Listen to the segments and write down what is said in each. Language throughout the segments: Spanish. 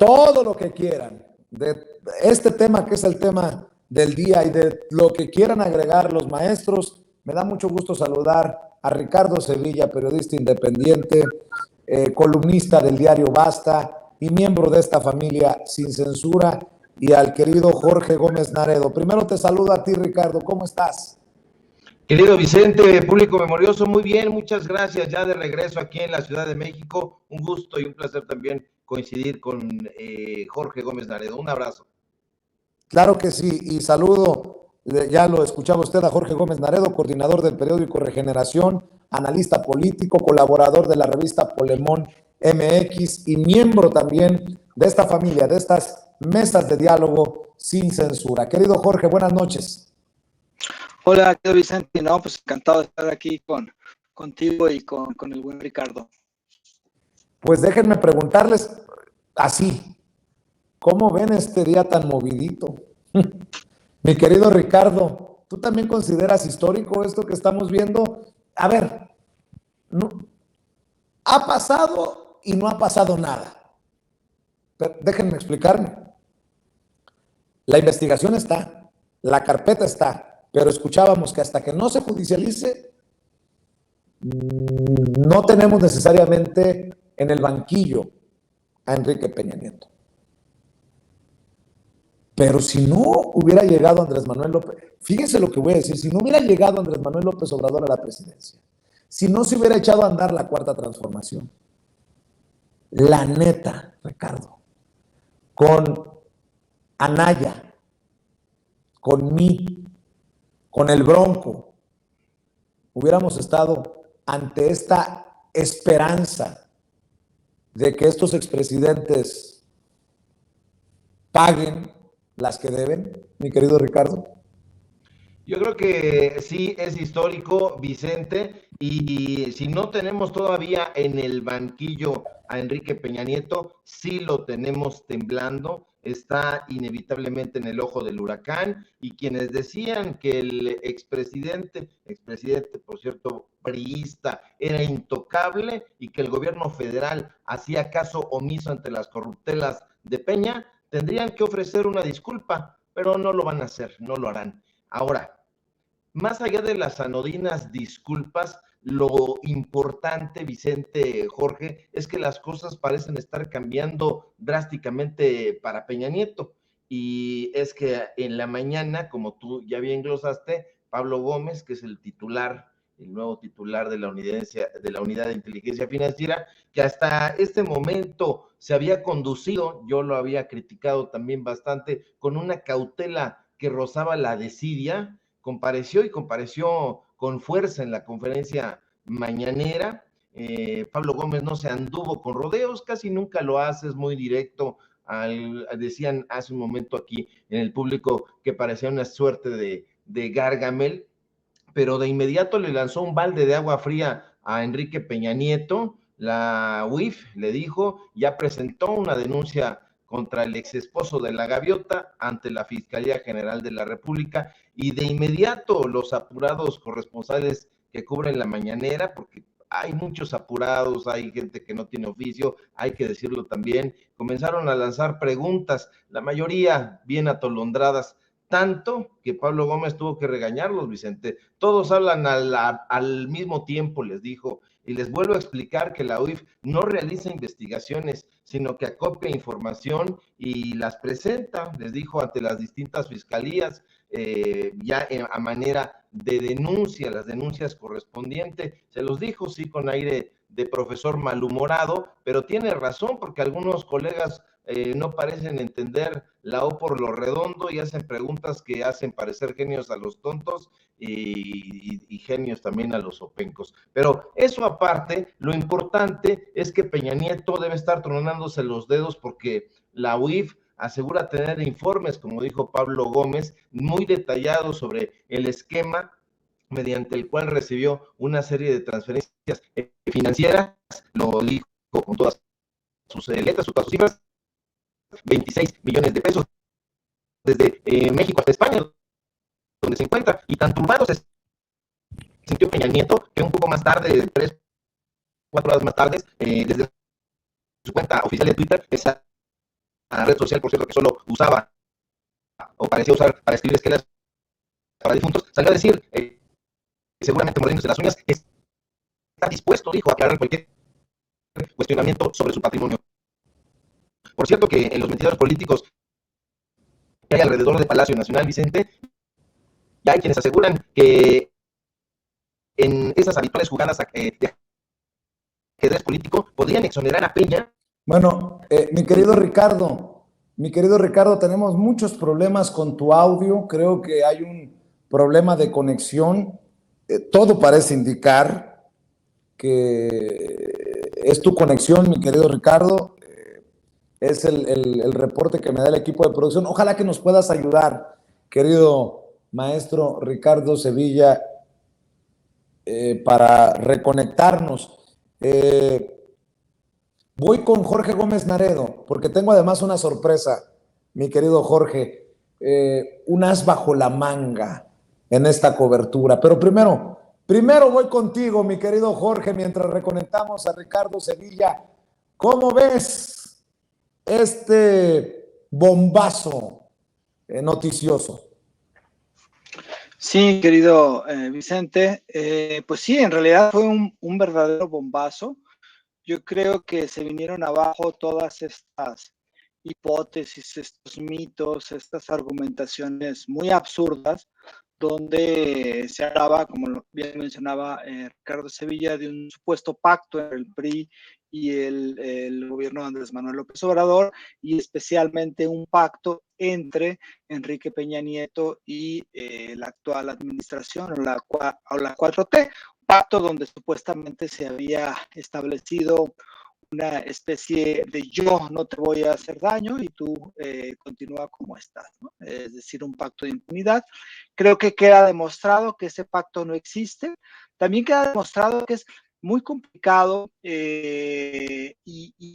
todo lo que quieran, de este tema que es el tema del día y de lo que quieran agregar los maestros. Me da mucho gusto saludar a Ricardo Sevilla, periodista independiente, columnista del diario Basta y miembro de esta familia Sin Censura, y al querido Jorge Gómez Naredo. Primero te saludo a ti, Ricardo, ¿cómo estás? Querido Vicente, público memorioso, muy bien, muchas gracias, ya de regreso aquí en la Ciudad de México, un gusto y un placer también coincidir con Jorge Gómez Naredo, un abrazo. Claro que sí, y saludo, ya lo escuchaba usted, a Jorge Gómez Naredo, coordinador del periódico Regeneración, analista político, colaborador de la revista Polemón MX y miembro también de esta familia, de estas mesas de diálogo sin censura. Querido Jorge, buenas noches. Hola, querido Vicente. No, pues encantado de estar aquí contigo y con el buen Ricardo. Pues déjenme preguntarles así, ¿cómo ven este día tan movidito? Mi querido Ricardo, ¿tú también consideras histórico esto que estamos viendo? A ver, no, ha pasado y no ha pasado nada. Pero déjenme explicarme. La investigación está, la carpeta está, pero escuchábamos que hasta que no se judicialice, no tenemos necesariamente en el banquillo a Enrique Peña Nieto. Pero si no hubiera llegado Andrés Manuel López, fíjense lo que voy a decir, si no hubiera llegado Andrés Manuel López Obrador a la presidencia, si no se hubiera echado a andar la cuarta transformación, la neta, Ricardo, con Anaya, con mí, con el Bronco, hubiéramos estado ante esta esperanza de que estos expresidentes paguen las que deben, mi querido Ricardo. Yo creo que sí es histórico, Vicente, y si no tenemos todavía en el banquillo a Enrique Peña Nieto, sí lo tenemos temblando, está inevitablemente en el ojo del huracán, y quienes decían que el expresidente por cierto, priista, era intocable y que el gobierno federal hacía caso omiso ante las corruptelas de Peña, tendrían que ofrecer una disculpa, pero no lo van a hacer, no lo harán. Ahora, más allá de las anodinas disculpas, lo importante, Vicente, Jorge, es que las cosas parecen estar cambiando drásticamente para Peña Nieto. Y es que en la mañana, como tú ya bien glosaste, Pablo Gómez, que es el nuevo titular de la unidad de inteligencia financiera, que hasta este momento se había conducido, yo lo había criticado también bastante, con una cautela que rozaba la desidia, compareció con fuerza en la conferencia mañanera. Pablo Gómez no se anduvo con rodeos, casi nunca lo hace, es muy directo. Decían hace un momento aquí en el público que parecía una suerte de Gargamel, pero de inmediato le lanzó un balde de agua fría a Enrique Peña Nieto. La UIF le dijo, ya presentó una denuncia contra el ex esposo de la Gaviota ante la Fiscalía General de la República, y de inmediato los apurados corresponsales que cubren la mañanera, porque hay muchos apurados, hay gente que no tiene oficio, hay que decirlo también, comenzaron a lanzar preguntas, la mayoría bien atolondradas, tanto que Pablo Gómez tuvo que regañarlos, Vicente. Todos hablan al mismo tiempo, les dijo, y les vuelvo a explicar que la UIF no realiza investigaciones, sino que acopia información y las presenta, les dijo, ante las distintas fiscalías, ya a manera de denuncia, las denuncias correspondientes. Se los dijo, sí, con aire de profesor malhumorado, pero tiene razón, porque algunos colegas no parecen entender la O por lo redondo y hacen preguntas que hacen parecer genios a los tontos y genios también a los opencos. Pero eso aparte, lo importante es que Peña Nieto debe estar tronándose los dedos porque la UIF asegura tener informes, como dijo Pablo Gómez, muy detallados sobre el esquema mediante el cual recibió una serie de transferencias financieras, lo dijo con todas sus letras, todas sus cifras, 26 millones de pesos desde México hasta España, donde se encuentra, y tan turbado se sintió Peña Nieto que un poco más tarde, 3, 4 horas más tarde, desde su cuenta oficial de Twitter, red social, por cierto, que solo usaba o parecía usar para escribir esquelas para difuntos, salió a decir, seguramente mordiéndose las uñas, que está dispuesto, dijo, a aclarar cualquier cuestionamiento sobre su patrimonio. Por cierto que en los mentidores políticos que hay alrededor de Palacio Nacional, Vicente, ya hay quienes aseguran que en esas habituales jugadas de ajedrez político podrían exonerar a Peña. Bueno, mi querido Ricardo, tenemos muchos problemas con tu audio. Creo que hay un problema de conexión. Todo parece indicar que es tu conexión, mi querido Ricardo. Es el reporte que me da el equipo de producción. Ojalá que nos puedas ayudar, querido maestro Ricardo Sevilla, para reconectarnos. Voy con Jorge Gómez Naredo, porque tengo además una sorpresa, mi querido Jorge, un as bajo la manga en esta cobertura. Pero primero voy contigo, mi querido Jorge, mientras reconectamos a Ricardo Sevilla. ¿Cómo ves este bombazo noticioso? Sí, querido Vicente, pues sí, en realidad fue un verdadero bombazo. Yo creo que se vinieron abajo todas estas hipótesis, estos mitos, estas argumentaciones muy absurdas, donde se hablaba, como bien mencionaba Ricardo Sevilla, de un supuesto pacto entre el PRI y el gobierno de Andrés Manuel López Obrador, y especialmente un pacto entre Enrique Peña Nieto y la actual administración o la 4T, pacto donde supuestamente se había establecido una especie de yo no te voy a hacer daño y tú continúa como estás, ¿no? Es decir, un pacto de impunidad. Creo que queda demostrado que ese pacto no existe. También queda demostrado que es muy complicado y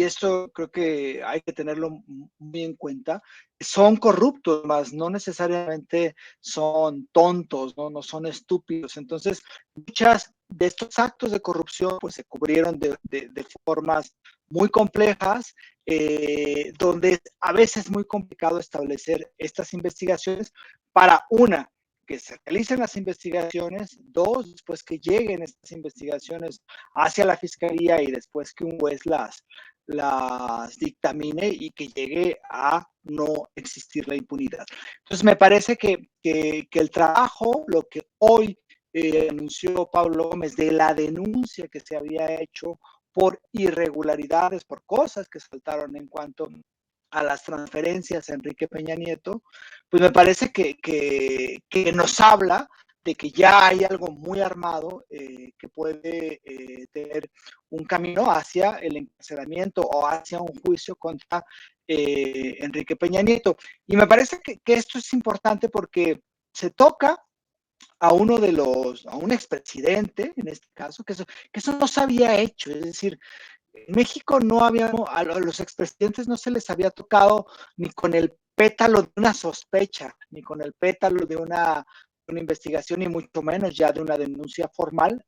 esto creo que hay que tenerlo muy en cuenta. Son corruptos, más no necesariamente son tontos, no son estúpidos. Entonces, muchas de estos actos de corrupción pues se cubrieron de formas muy complejas, donde a veces es muy complicado establecer estas investigaciones para una, que se realicen las investigaciones, dos, después que lleguen estas investigaciones hacia la fiscalía y después que un juez las dictamine y que llegue a no existir la impunidad. Entonces me parece que el trabajo, lo que hoy anunció Pablo Gómez de la denuncia que se había hecho por irregularidades, por cosas que saltaron en cuanto a las transferencias a Enrique Peña Nieto, pues me parece que nos habla de que ya hay algo muy armado que puede tener un camino hacia el encarcelamiento o hacia un juicio contra Enrique Peña Nieto. Y me parece que esto es importante porque se toca a un expresidente, en este caso, que eso no se había hecho. Es decir, en México no había, a los expresidentes no se les había tocado ni con el pétalo de una sospecha, ni con el pétalo de una investigación, ni mucho menos ya de una denuncia formal,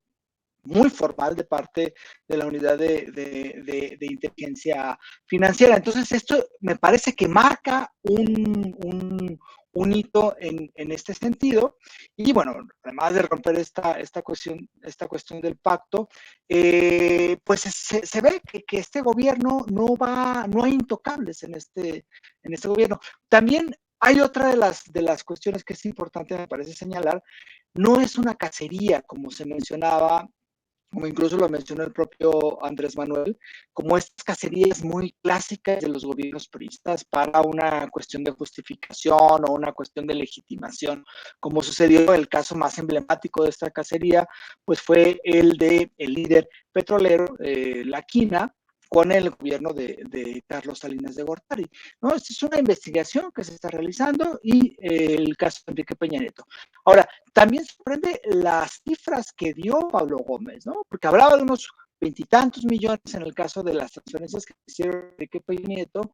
muy formal de parte de la unidad de inteligencia financiera. Entonces, esto me parece que marca un hito en este sentido. Y bueno, además de romper esta cuestión del pacto, pues se ve que este gobierno no hay intocables en este gobierno. También hay otra de las cuestiones que es importante, me parece señalar, no es una cacería, como se mencionaba, como incluso lo mencionó el propio Andrés Manuel, como estas cacerías muy clásicas de los gobiernos priistas para una cuestión de justificación o una cuestión de legitimación, como sucedió el caso más emblemático de esta cacería, pues fue el de el líder petrolero, La Quina, con el gobierno de Carlos Salinas de Gortari, ¿no? Esta es una investigación que se está realizando y el caso de Enrique Peña Nieto. Ahora, también sorprende las cifras que dio Pablo Gómez, ¿no? Porque hablaba de unos 20 millones en el caso de las transferencias que hicieron Enrique Peña Nieto,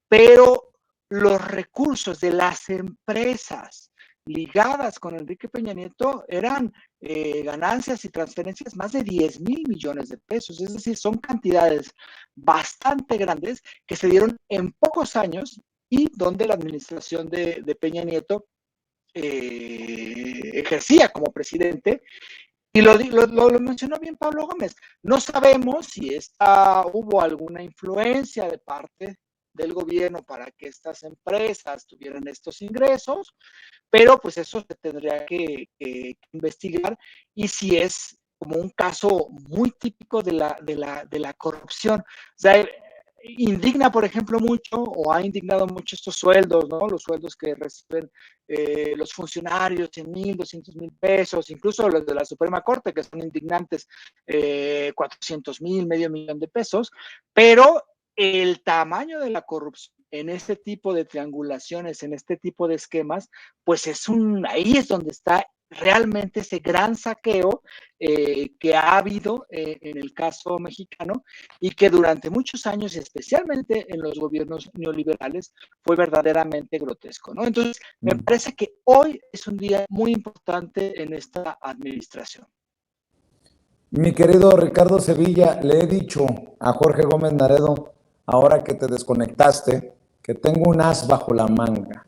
pero los recursos de las empresas ligadas con Enrique Peña Nieto eran ganancias y transferencias más de 10,000 millones de pesos. Es decir, son cantidades bastante grandes que se dieron en pocos años y donde la administración de Peña Nieto ejercía como presidente. Y lo mencionó bien Pablo Gómez. No sabemos si hubo alguna influencia de parte del gobierno para que estas empresas tuvieran estos ingresos, pero pues eso se tendría que investigar, y si es como un caso muy típico de la corrupción. O sea, indigna, por ejemplo, mucho, o ha indignado mucho estos sueldos, ¿no? Los sueldos que reciben los funcionarios, 100,000, 200,000 pesos, incluso los de la Suprema Corte, que son indignantes, 400,000, medio millón de pesos, pero el tamaño de la corrupción en este tipo de triangulaciones, en este tipo de esquemas, pues ahí es donde está realmente ese gran saqueo que ha habido en el caso mexicano, y que durante muchos años, especialmente en los gobiernos neoliberales, fue verdaderamente grotesco, ¿no? Entonces, me parece que hoy es un día muy importante en esta administración. Mi querido Ricardo Sevilla, le he dicho a Jorge Gómez Naredo, ahora que te desconectaste, que tengo un as bajo la manga.